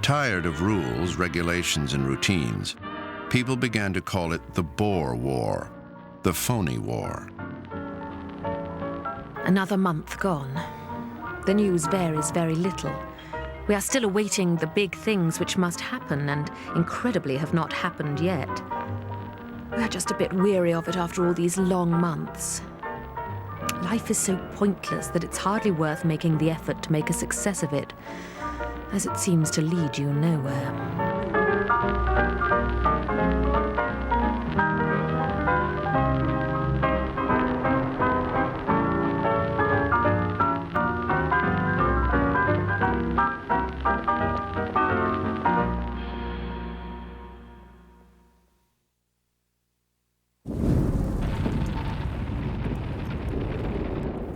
Tired of rules, regulations, and routines, people began to call it the Boer War, the phony war. Another month gone. The news varies very little. We are still awaiting the big things which must happen and incredibly have not happened yet. We are just a bit weary of it after all these long months. Life is so pointless that it's hardly worth making the effort to make a success of it, as it seems to lead you nowhere.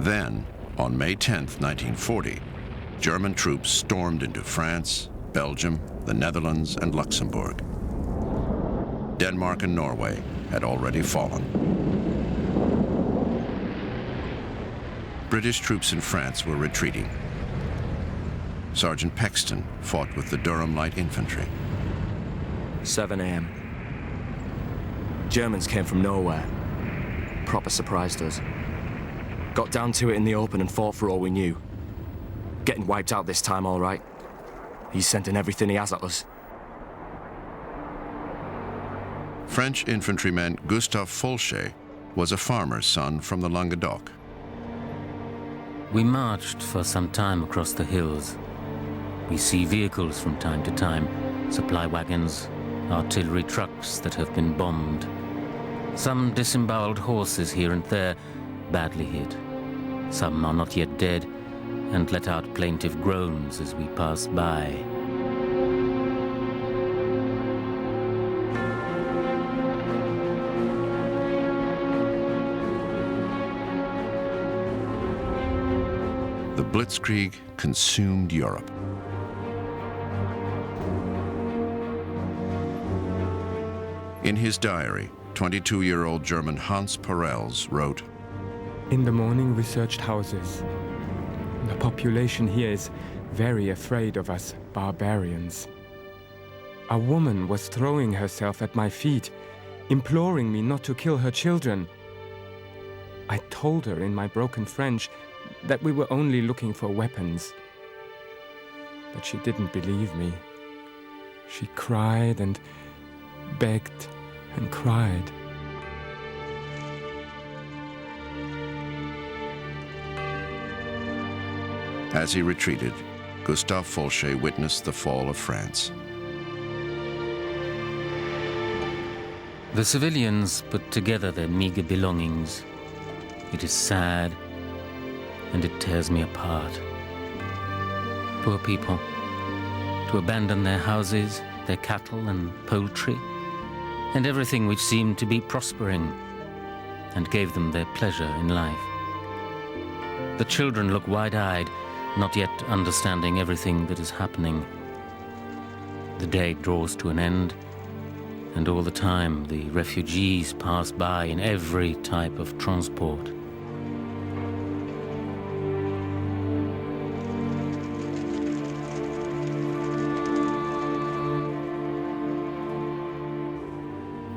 Then, on May 10, 1940, German troops stormed into France, Belgium, the Netherlands, and Luxembourg. Denmark and Norway had already fallen. British troops in France were retreating. Sergeant Paxton fought with the Durham Light Infantry. 7 a.m. Germans came from nowhere. Proper surprised us. Got down to it in the open and fought for all we knew. Getting wiped out this time, all right. He's sending everything he has at us. French infantryman Gustave Folchet was a farmer's son from the Languedoc. We marched for some time across the hills. We see vehicles from time to time, supply wagons, artillery trucks that have been bombed. Some disemboweled horses here and there, badly hit. Some are not yet dead and let out plaintive groans as we pass by. The Blitzkrieg consumed Europe. In his diary, 22-year-old German Hans Parels wrote, "In the morning we searched houses. The population here is very afraid of us barbarians. A woman was throwing herself at my feet, imploring me not to kill her children. I told her in my broken French that we were only looking for weapons. But she didn't believe me. She cried and begged and cried. As he retreated, Gustave Folchet witnessed the fall of France. The civilians put together their meager belongings. It is sad, and it tears me apart. Poor people, to abandon their houses, their cattle and poultry, and everything which seemed to be prospering, and gave them their pleasure in life. The children look wide-eyed, not yet understanding everything that is happening. The day draws to an end, and all the time the refugees pass by in every type of transport.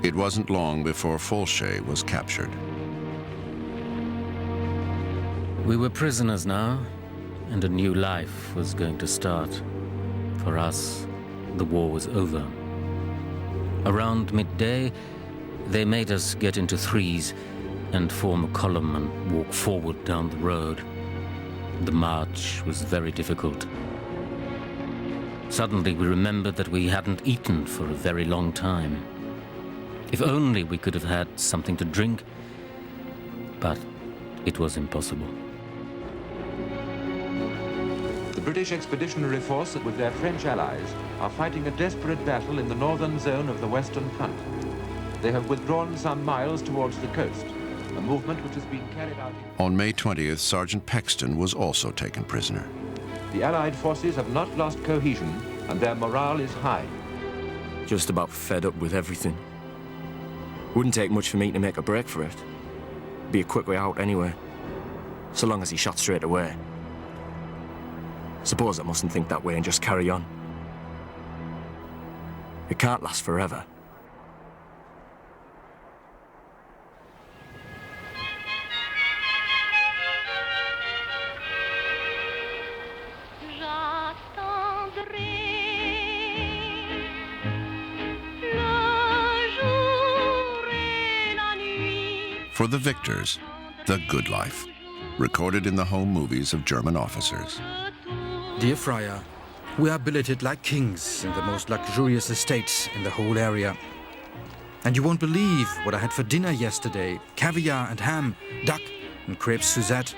It wasn't long before Folchet was captured. We were prisoners now, and a new life was going to start. For us, the war was over. Around midday, they made us get into threes and form a column and walk forward down the road. The march was very difficult. Suddenly we remembered that we hadn't eaten for a very long time. If only we could have had something to drink, but it was impossible. The British Expeditionary Force, with their French allies, are fighting a desperate battle in the northern zone of the Western Front. They have withdrawn some miles towards the coast, a movement which has been carried out... On May 20th, Sergeant Paxton was also taken prisoner. The Allied forces have not lost cohesion, and their morale is high. Just about fed up with everything. Wouldn't take much for me to make a break for it. Be a quick way out anyway, so long as he shot straight away. Suppose I mustn't think that way and just carry on. It can't last forever. For the victors, the good life, recorded in the home movies of German officers. Dear Friar, we are billeted like kings in the most luxurious estates in the whole area. And you won't believe what I had for dinner yesterday. Caviar and ham, duck and crepes Suzette.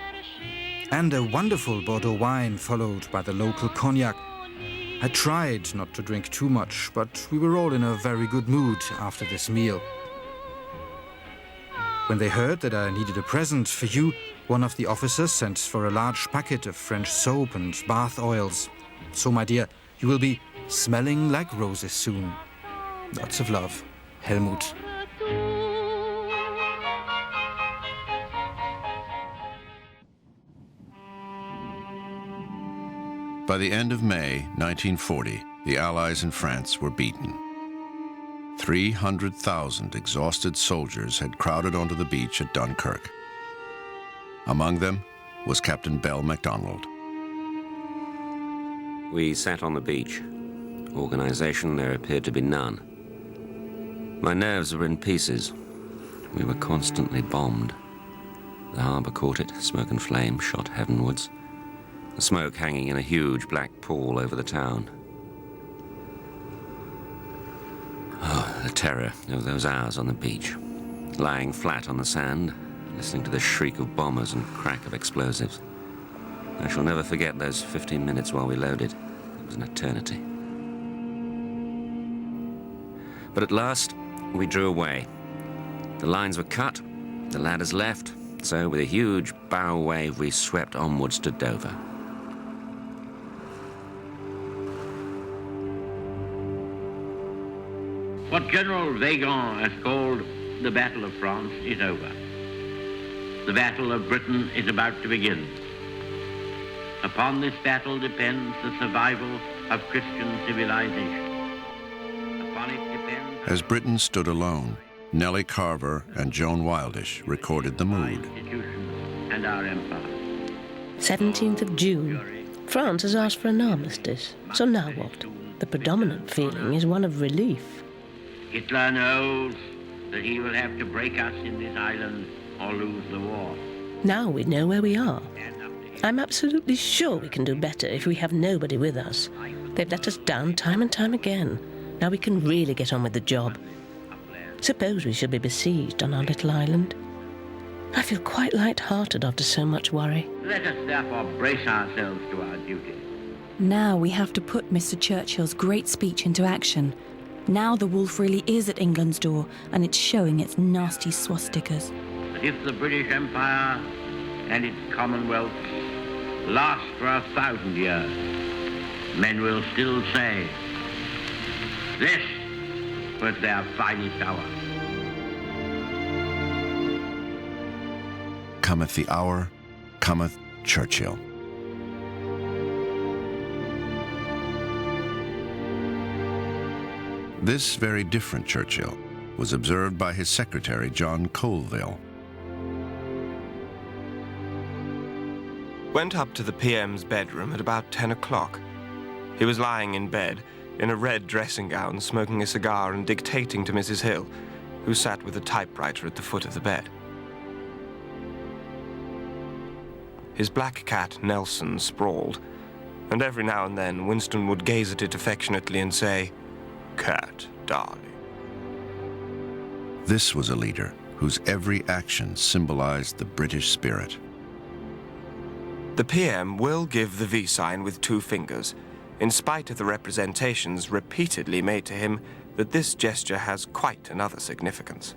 And a wonderful Bordeaux wine followed by the local cognac. I tried not to drink too much, but we were all in a very good mood after this meal. When they heard that I needed a present for you, one of the officers sent for a large packet of French soap and bath oils. So, my dear, you will be smelling like roses soon. Lots of love, Helmut. By the end of May 1940, the Allies in France were beaten. 300,000 exhausted soldiers had crowded onto the beach at Dunkirk. Among them was Captain Bell MacDonald. We sat on the beach. Organization there appeared to be none. My nerves were in pieces. We were constantly bombed. The harbour caught it, smoke and flame shot heavenwards. The smoke hanging in a huge black pall over the town. Oh, the terror of those hours on the beach, lying flat on the sand, listening to the shriek of bombers and crack of explosives. I shall never forget those 15 minutes while we loaded. It was an eternity. But at last, we drew away. The lines were cut, the ladders left, so with a huge bow wave we swept onwards to Dover. What General Weygand has called the Battle of France is over. The Battle of Britain is about to begin. Upon this battle depends the survival of Christian civilization. Upon it depends... As Britain stood alone, Nellie Carver and Joan Wildish recorded the mood. And our empire. 17th of June. France has asked for an armistice. So now what? The predominant feeling is one of relief. Hitler knows that he will have to break us in this island or lose the war. Now we know where we are. I'm absolutely sure we can do better if we have nobody with us. They've let us down time and time again. Now we can really get on with the job. Suppose we should be besieged on our little island. I feel quite light-hearted after so much worry. Let us therefore brace ourselves to our duty. Now we have to put Mr. Churchill's great speech into action. Now the wolf really is at England's door, and it's showing its nasty swastikas. But if the British Empire and its Commonwealth last for 1,000 years, men will still say, this was their finest hour. Cometh the hour, cometh Churchill. This very different Churchill was observed by his secretary, John Colville. Went up to the PM's bedroom at about 10 o'clock. He was lying in bed, in a red dressing gown, smoking a cigar and dictating to Mrs. Hill, who sat with a typewriter at the foot of the bed. His black cat, Nelson, sprawled, and every now and then Winston would gaze at it affectionately and say, "Cat, darling." This was a leader whose every action symbolized the British spirit. The PM will give the V sign with 2 fingers, in spite of the representations repeatedly made to him that this gesture has quite another significance.